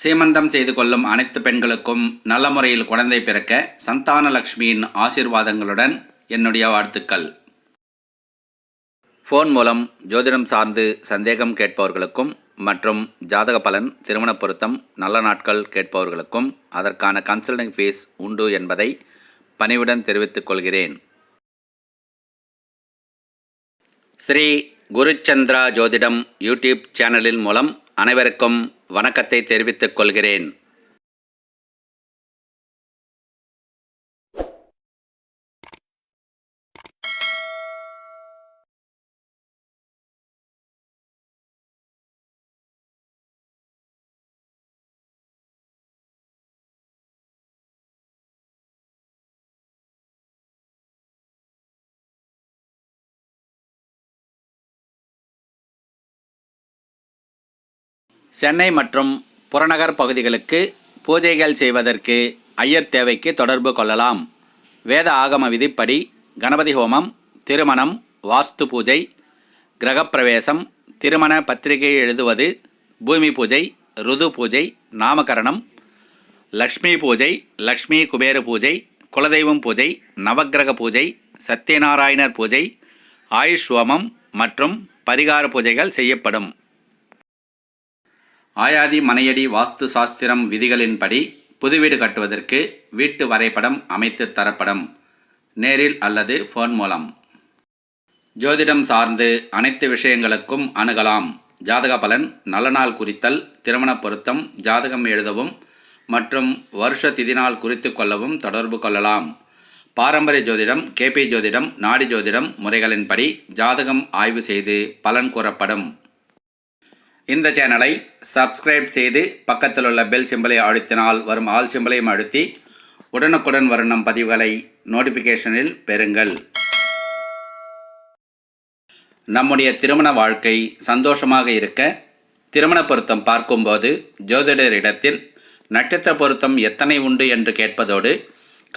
சீமந்தம் செய்து கொள்ளும் அனைத்து பெண்களுக்கும் நல்ல முறையில் குழந்தை பிறக்க சந்தான லக்ஷ்மியின் ஆசீர்வாதங்களுடன் என்னுடைய வாழ்த்துக்கள். ஃபோன் மூலம் ஜோதிடம் சார்ந்து சந்தேகம் கேட்பவர்களுக்கும் மற்றும் ஜாதக பலன், திருமண பொருத்தம், நல்ல நாட்கள் கேட்பவர்களுக்கும் அதற்கான கன்சல்டிங் ஃபீஸ் உண்டு என்பதை பணிவுடன் தெரிவித்துக் கொள்கிறேன். ஸ்ரீ குருச்சந்திரா ஜோதிடம் யூடியூப் சேனலின் மூலம் அனைவருக்கும் வணக்கத்தை தெரிவித்துக் கொள்கிறேன். சென்னை மற்றும் புறநகர் பகுதிகளுக்கு பூஜைகள் செய்வதற்கு ஐயர் தேவைக்கு தொடர்பு கொள்ளலாம். வேத ஆகம விதிப்படி கணபதி ஹோமம், திருமணம், வாஸ்து பூஜை, கிரகப்பிரவேசம், திருமண பத்திரிகை எழுதுவது, பூமி பூஜை, ருது பூஜை, நாமகரணம், லக்ஷ்மி பூஜை, லக்ஷ்மி குபேர பூஜை, குலதெய்வம் பூஜை, நவக்கிரக பூஜை, சத்யநாராயணர் பூஜை, ஆயுஷ் ஹோமம் மற்றும் பரிகார பூஜைகள் செய்யப்படும். ஆயாதி மனையடி வாஸ்து சாஸ்திரம் விதிகளின்படி புது வீடு கட்டுவதற்கு வீட்டு வரைபடம் அமைத்து தரப்படும். நேரில் அல்லது ஃபோன் மூலம் ஜோதிடம் சார்ந்து அனைத்து விஷயங்களுக்கும் அணுகலாம். ஜாதக பலன், நல்ல நாள் குறித்தல், திருமண பொருத்தம், ஜாதகம் எழுதவும் மற்றும் வருஷ திதி நாள் குறித்து கொள்ளவும் தொடர்பு கொள்ளலாம். பாரம்பரிய ஜோதிடம், கேபி ஜோதிடம், நாடி ஜோதிடம் முறைகளின்படி ஜாதகம் ஆய்வு செய்து பலன் கூறப்படும். இந்த சேனலை சப்ஸ்கிரைப் செய்து பக்கத்தில் உள்ள பெல் சிம்பலை அழுத்தினால் வரும் ஆல் சிம்பலையும் அழுத்தி உடனுக்குடன் வரும் நம் பதிவுகளை நோட்டிஃபிகேஷனில் பெறுங்கள். நம்முடைய திருமண வாழ்க்கை சந்தோஷமாக இருக்க திருமண பொருத்தம் பார்க்கும்போது ஜோதிடரிடத்தில் நட்சத்திர பொருத்தம் எத்தனை உண்டு என்று கேட்பதோடு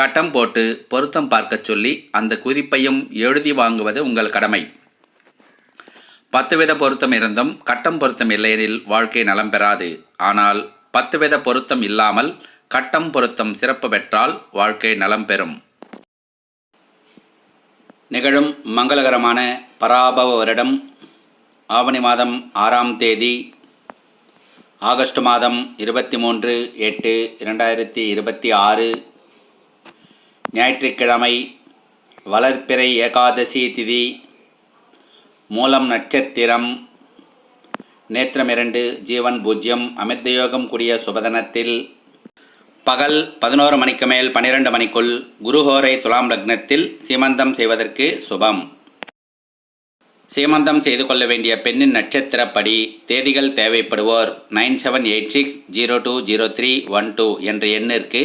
கட்டம் போட்டு பொருத்தம் பார்க்க சொல்லி அந்த குறிப்பையும் எழுதி வாங்குவது உங்கள் கடமை. 10 வித பொருத்தம் இருந்தும் கட்டம் பொருத்தம் இல்லையெனில் வாழ்க்கை நலம் பெறாது. ஆனால் 10 வித பொருத்தம் இல்லாமல் கட்டம் பொருத்தம் சிறப்பு பெற்றால் வாழ்க்கை நலம் பெறும். நிகழும் மங்களகரமான பராபவ வருடம் ஆவணி மாதம் 6ஆம் தேதி, ஆகஸ்ட் மாதம் 23/8/2026 ஞாயிற்றுக்கிழமை, வளர்ப்பிறை ஏகாதசி திதி, மூலம் நட்சத்திரம், நேத்திரம் 2, ஜீவன் 0, அமிர்தயோகம் கூடிய சுபதனத்தில் பகல் 11 மணிக்கு மேல் 12 மணிக்குள் குருஹோரை துலாம் லக்னத்தில் சீமந்தம் செய்வதற்கு சுபம். சீமந்தம் செய்து கொள்ள வேண்டிய பெண்ணின் நட்சத்திரப்படி தேதிகள் தேவைப்படுவோர் 9786020312 என்ற எண்ணிற்கு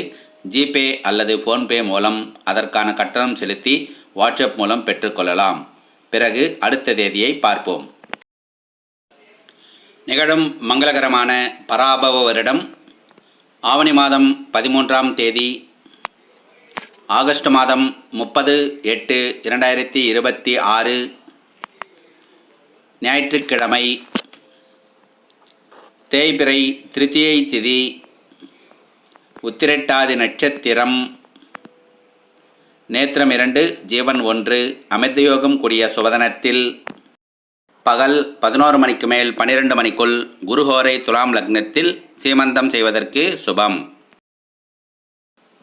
ஜிபே அல்லது ஃபோன்பே மூலம் அதற்கான கட்டணம் செலுத்தி வாட்ஸ்அப் மூலம் பெற்றுக்கொள்ளலாம். பிறகு அடுத்த தேதியை பார்ப்போம். நிகழும் மங்களகரமான பராபவ வருடம் ஆவணி மாதம் 13ஆம் தேதி, ஆகஸ்ட் மாதம் 30/8/2026 ஞாயிற்றுக்கிழமை, தேய்பிறை திருத்தியை திதி, உத்திரட்டாதி நட்சத்திரம், நேத்திரம் 2, ஜீவன் 1, அமிர்தயோகம் கூடிய சுபதனத்தில் பகல் 11 மணிக்கு மேல் 12 மணிக்குள் குருஹோரை துலாம் லக்னத்தில் சீமந்தம் செய்வதற்கு சுபம்.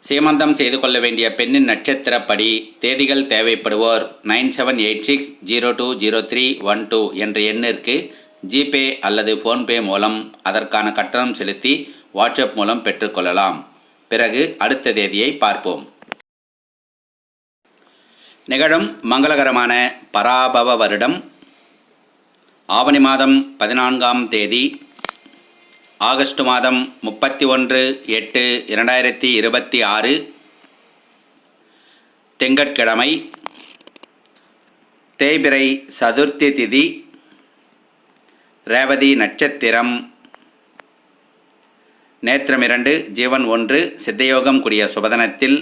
சீமந்தம் செய்து கொள்ள வேண்டிய பெண்ணின் நட்சத்திரப்படி தேதிகள் தேவைப்படுவோர் 9786020312 என்ற எண்ணிற்கு ஜிபே அல்லது ஃபோன்பே மூலம் அதற்கான கட்டணம் செலுத்தி வாட்ஸ்அப் மூலம் பெற்றுக்கொள்ளலாம். பிறகு அடுத்த தேதியை பார்ப்போம். நிகழும் மங்களகரமான பராபவ வருடம் ஆவணி மாதம் 14ஆம் தேதி, ஆகஸ்ட் மாதம் 31/8/2026 திங்கட்கிழமை, தேய்பிறை சதுர்த்தி திதி, ரேவதி நட்சத்திரம், நேத்திரம் 2, ஜீவன் 1, சித்தயோகம் கூடிய சுபதனத்தில்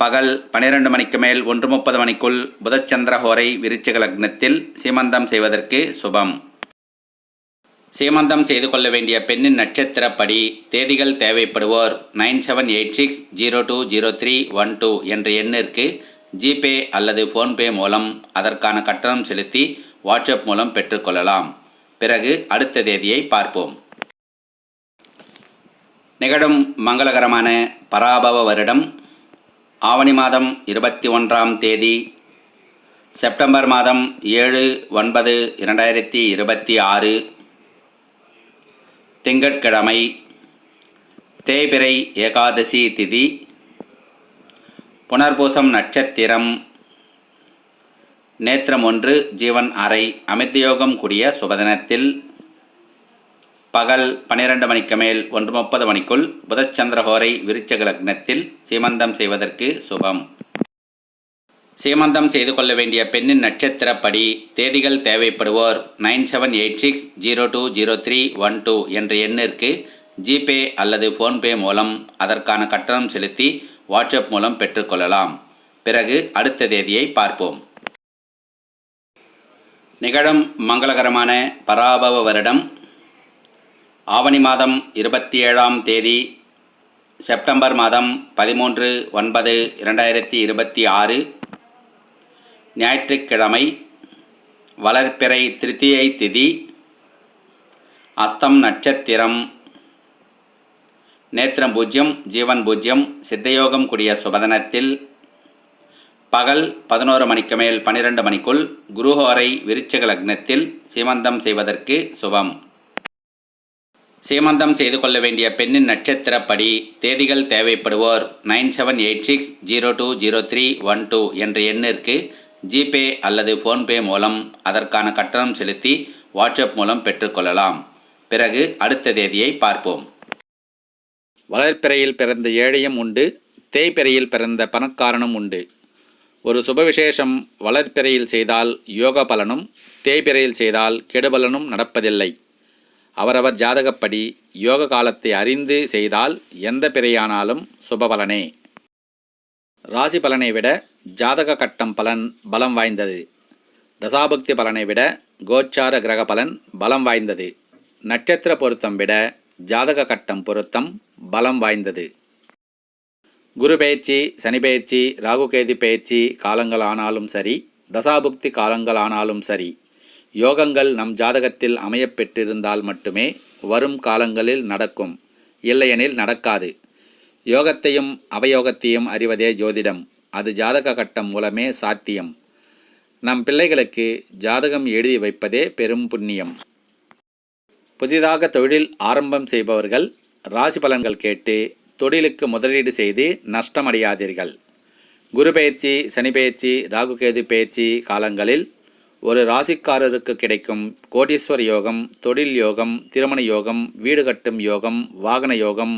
பகல் 12 மணிக்கு மேல் 1:30 மணிக்குள் புதச்சந்திர ஹோரை விருச்சிக லக்னத்தில் சீமந்தம் செய்வதற்கு சுபம். சீமந்தம் செய்து கொள்ள வேண்டிய பெண்ணின் நட்சத்திரப்படி தேதிகள் தேவைப்படுவோர் 9786020312 என்ற எண்ணிற்கு ஜிபே அல்லது ஃபோன்பே மூலம் அதற்கான கட்டணம் செலுத்தி வாட்ஸ்அப் மூலம் பெற்றுக்கொள்ளலாம். பிறகு அடுத்த தேதியை பார்ப்போம். நிகழும் மங்களகரமான பராபவ வருடம் ஆவணி மாதம் 21ஆம் தேதி, செப்டம்பர் மாதம் 7/9/2026 திங்கட்கிழமை, தேய்பிறை ஏகாதசி திதி, புனர்பூசம் நட்சத்திரம், நேத்திரம் 1, ஜீவன் அறை, அமிர்தயோகம் கூடிய சுபதினத்தில் பகல் 12 மணிக்கு மேல் 1:30 மணிக்குள் புதச்சந்திரஹோரை விருச்சக லக்னத்தில் சீமந்தம் செய்வதற்கு சுபம். சீமந்தம் செய்து கொள்ள வேண்டிய பெண்ணின் நட்சத்திரப்படி தேதிகள் தேவைப்படுவோர் 9786020312 என்ற எண்ணிற்கு ஜிபே அல்லது ஃபோன்பே மூலம் அதற்கான கட்டணம் செலுத்தி வாட்ஸ்அப் மூலம் பெற்றுக்கொள்ளலாம். பிறகு அடுத்த தேதியை பார்ப்போம். நிகழும் மங்களகரமான பராபவ வருடம் ஆவணி மாதம் 27ஆம் தேதி, செப்டம்பர் மாதம் 13/9/2026 ஞாயிற்றுக்கிழமை, வளர்பிறை திருத்தியை திதி, அஸ்தம் நட்சத்திரம், நேத்திரம் 0, ஜீவன் 0, சித்தயோகம் கூடிய சுபதினத்தில் பகல் 11 மணிக்கு மேல் 12 மணிக்குள் குருஹோரை விருச்சக லக்னத்தில் சீமந்தம் செய்வதற்கு சுபம். சீமந்தம் செய்து கொள்ள வேண்டிய பெண்ணின் நட்சத்திரப்படி தேதிகள் தேவைப்படுவோர் 9786020312 என்ற எண்ணிற்கு ஜிபே அல்லது ஃபோன்பே மூலம் அதற்கான கட்டணம் செலுத்தி வாட்ஸ்அப் மூலம் பெற்றுக்கொள்ளலாம். பிறகு அடுத்த தேதியை பார்ப்போம். வளர்பிறையில் பிறந்த ஏழையும் உண்டு, தேய்பிறையில் பிறந்த பணக்காரனும் உண்டு. ஒரு சுபவிசேஷம் வளர்பிறையில் செய்தால் யோக பலனும், தேய்பிறையில் செய்தால் கெடுபலனும் நடப்பதில்லை. அவரவர் ஜாதகப்படி யோக காலத்தை அறிந்து செய்தால் எந்த பிறையானாலும் சுபபலனே. ராசி பலனை விட ஜாதக கட்டம் பலன் பலம் வாய்ந்தது. தசாபுக்தி பலனை விட கோச்சார கிரக பலன் பலம் வாய்ந்தது. நட்சத்திர பொருத்தம் விட ஜாதக கட்டம் பொருத்தம் பலம் வாய்ந்தது. குரு பெயர்ச்சி, சனி பெயர்ச்சி, ராகுகேது பெயர்ச்சி காலங்கள் ஆனாலும் சரி, தசாபுக்தி காலங்கள் ஆனாலும் சரி, யோகங்கள் நம் ஜாதகத்தில் அமையப்பெற்றிருந்தால் மட்டுமே வரும் காலங்களில் நடக்கும், இல்லையெனில் நடக்காது. யோகத்தையும் அவயோகத்தையும் அறிவதே ஜோதிடம். அது ஜாதக கட்டம் மூலமே சாத்தியம். நம் பிள்ளைகளுக்கு ஜாதகம் எழுதி வைப்பதே பெரும் புண்ணியம். புதிதாக தொழில் ஆரம்பம் செய்பவர்கள் ராசி பலன்கள் கேட்டு தொழிலுக்கு முதலீடு செய்து நஷ்டமடையாதீர்கள். குரு பெயர்ச்சி, சனி பெயர்ச்சி, ராகுகேது பெயர்ச்சி காலங்களில் ஒரு ராசிக்காரருக்கு கிடைக்கும் கோடீஸ்வர யோகம், தொழில் யோகம், திருமண யோகம், வீடு கட்டும் யோகம், வாகன யோகம்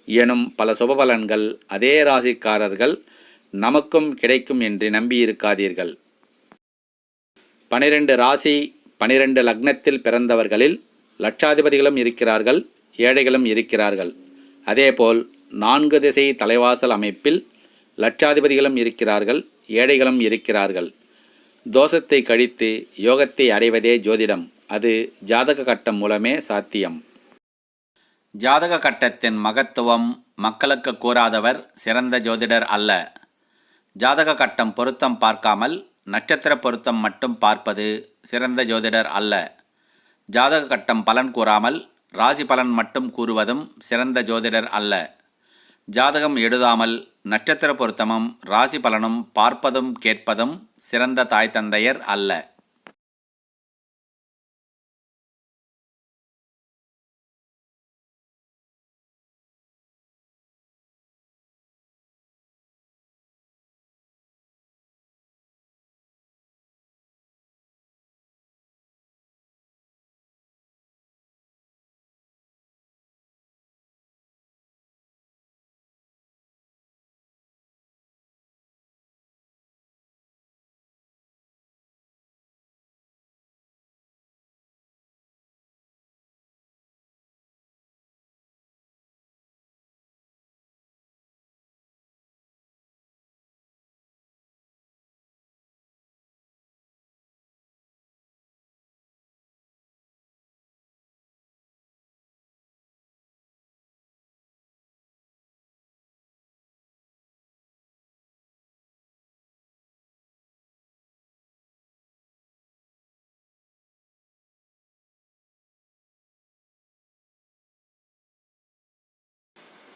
எனும் பல சுபபலன்கள் அதே ராசிக்காரர்கள் நமக்கும் கிடைக்கும் என்று நம்பியிருக்காதீர்கள். 12 ராசி 12 லக்னத்தில் பிறந்தவர்களில் லட்சாதிபதிகளும் இருக்கிறார்கள், ஏழைகளும் இருக்கிறார்கள். அதேபோல் 4 திசை தலைவாசல் அமைப்பில் லட்சாதிபதிகளும் இருக்கிறார்கள், ஏழைகளும் இருக்கிறார்கள். தோஷத்தை கழித்து யோகத்தை அடைவதே ஜோதிடம். அது ஜாதக கட்டம் மூலமே சாத்தியம். ஜாதக கட்டத்தின் மகத்துவம் மக்களுக்கு கூறாதவர் சிறந்த ஜோதிடர் அல்ல. ஜாதக கட்டம் பொருத்தம் பார்க்காமல் நட்சத்திர பொருத்தம் மட்டும் பார்ப்பது சிறந்த ஜோதிடர் அல்ல. ஜாதக கட்டம் பலன் கூறாமல் ராசி பலன் மட்டும் கூறுவதும் சிறந்த ஜோதிடர் அல்ல. ஜாதகம் எழுதாமல் நட்சத்திர பொருத்தமும் ராசி பலனும் பார்ப்பதும் கேட்பதும் சிறந்த தாய் தந்தையர் அல்ல.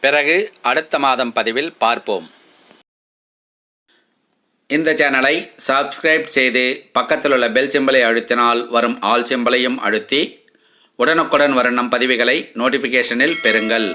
பிறகு அடுத்த மாதம் பதிவில் பார்ப்போம். இந்த சேனலை சப்ஸ்கிரைப் செய்து பக்கத்தில் உள்ள பெல் சிம்பலை அழுத்தினால் வரும் ஆல் சிம்பலையும் அழுத்தி உடனுக்குடன் வரும் நம் பதிவுகளை நோட்டிஃபிகேஷனில் பெறுங்கள்.